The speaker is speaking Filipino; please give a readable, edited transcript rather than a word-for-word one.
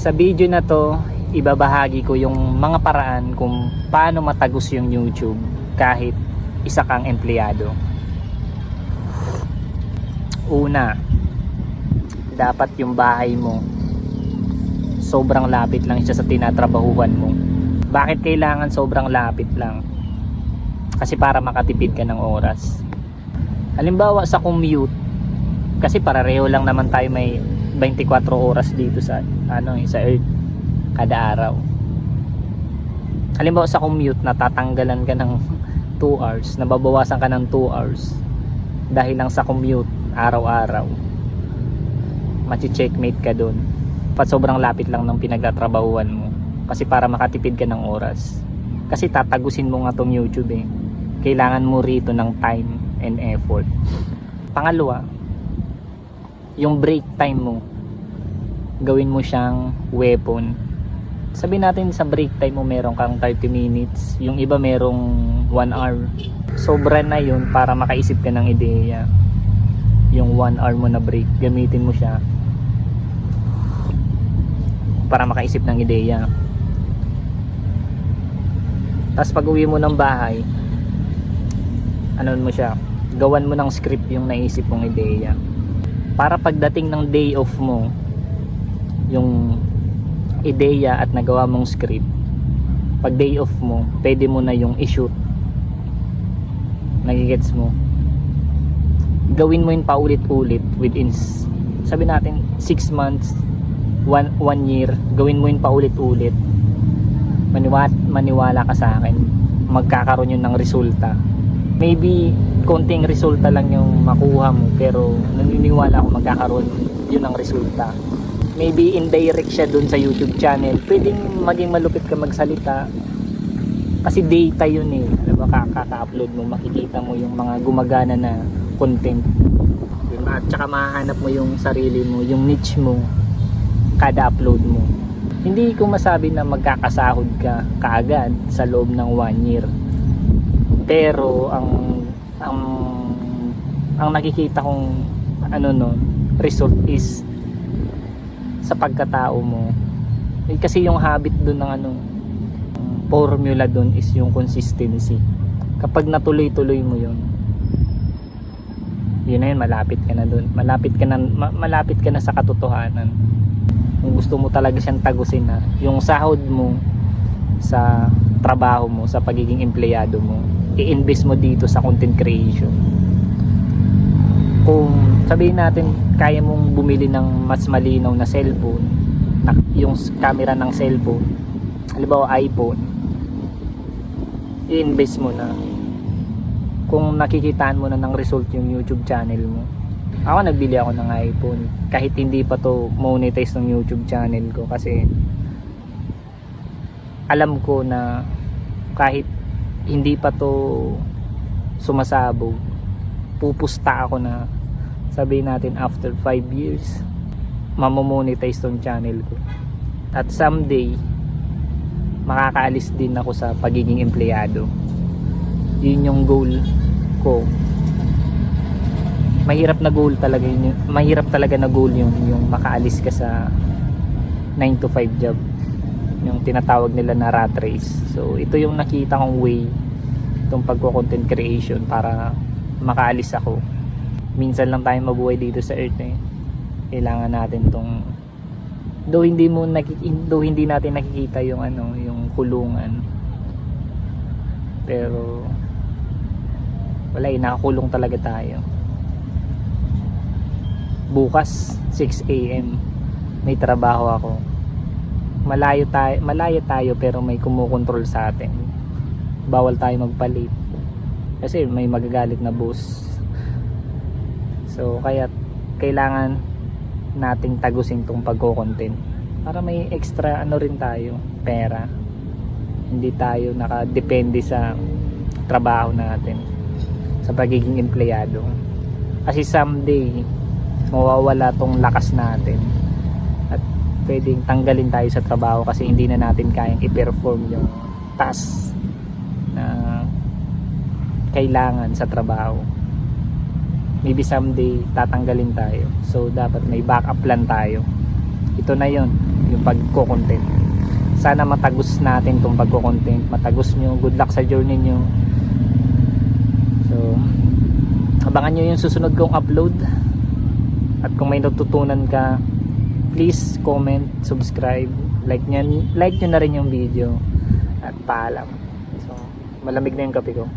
Sa video na to, ibabahagi ko yung mga paraan kung paano matagos yung YouTube kahit isa kang empleyado. Una, dapat yung bahay mo sobrang lapit lang siya sa tinatrabahuhan mo. Bakit kailangan sobrang lapit lang? Kasi para makatipid ka ng oras. Halimbawa sa commute, kasi pareho lang naman tayo may 24 oras dito sa sa Earth kada araw. Halimbawa sa commute, natatanggalan ka ng 2 hours, nababawasan ka ng 2 hours dahil lang sa commute araw-araw. Machi-checkmate ka doon. Sobrang lapit lang ng pinagtatrabahuan mo kasi para makatipid ka ng oras. Kasi tatagusin mo nga tong YouTube eh. Kailangan mo rito ng time and effort. Pangalawa, yung break time mo, gawin mo siyang weapon. Sabihin natin sa break time mo meron kang 30 minutes, yung iba merong 1 hour. Sobra na yun para makaisip ka ng ideya. Yung 1 hour mo na break, gamitin mo siya para makaisip ng ideya. Tapos pag uwi mo ng bahay, mo siya, gawan mo ng script yung naisip mong ideya. Para pagdating ng day off mo, yung ideya at nagawa mong script, pag day off mo, pwede mo na yung i-shoot. Nagigets mo? Gawin mo yun paulit-ulit within, sabi natin 6 months, 1 year, gawin mo yun paulit-ulit. Maniwala ka sa akin, magkakaroon yun ng resulta. Maybe konting resulta lang yung makuha mo, pero naniniwala ako magkakaroon yun ng resulta. Maybe indirect siya dun sa YouTube channel, pwedeng maging malupit ka magsalita kasi data yun eh. Alam mo, kaka-upload mo, makikita mo yung mga gumagana na content, at saka mahanap mo yung sarili mo, yung niche mo kada upload mo. Hindi ko masabi na magkakasahod ka kaagad sa loob ng 1 year, pero ang nakikita kong result is sa pagkatao mo. Kasi yung habit doon ng formula doon is yung consistency. Kapag natuloy-tuloy mo yun na yun, malapit ka na doon, malapit ka na sa katotohanan. Kung gusto mo talaga siyang tagusin na yung sahod mo sa trabaho mo, sa pagiging empleyado mo, i-invest mo dito sa content creation. Kung sabihin natin kaya mong bumili ng mas malinaw na cellphone, yung camera ng cellphone, halimbawa iPhone, i-invest mo na. Kung nakikitaan mo na ng result yung YouTube channel mo. Ako nagbili ako ng iPhone kahit hindi pa to monetize ng YouTube channel ko, kasi alam ko na kahit hindi pa to sumasabog, pupusta ako na sabihin natin after 5 years mamomonetize tong channel ko, at someday makakaalis din ako sa pagiging empleyado. Yun yung goal ko. Mahirap na goal talaga yun, mahirap talaga na goal yun, yung makaalis ka sa 9 to 5 job, yung tinatawag nila na rat race. So ito yung nakita kong way, itong pagko-content creation, para makaalis ako. Minsan lang tayo mabuhay dito sa earth eh. Kailangan natin tong, though hindi natin nakikita yung yung kulungan, pero wala eh, nakakulong talaga tayo. Bukas 6 AM may trabaho ako. Malayo tayo pero may kumukontrol sa atin. Bawal tayo magpalit kasi may magagalit na boss. So kaya kailangan nating tagusin tong pagko-content para may extra rin tayo, pera. Hindi tayo nakadepende sa trabaho natin, sa pagiging empleyado. Kasi someday mawawala tong lakas natin at pwedeng tanggalin tayo sa trabaho kasi hindi na natin kayang i-perform yung task na kailangan sa trabaho. Maybe someday tatanggalin tayo, so dapat may backup plan tayo. Ito na yon, yung pagko-content. Sana matagos natin tong pagko-content, matagos nyo. Good luck sa journey nyo. So abangan nyo yung susunod kong upload. At kung may natutunan ka, please comment, subscribe, like nyo na rin yung video. At paalam. So malamig na yung kape ko.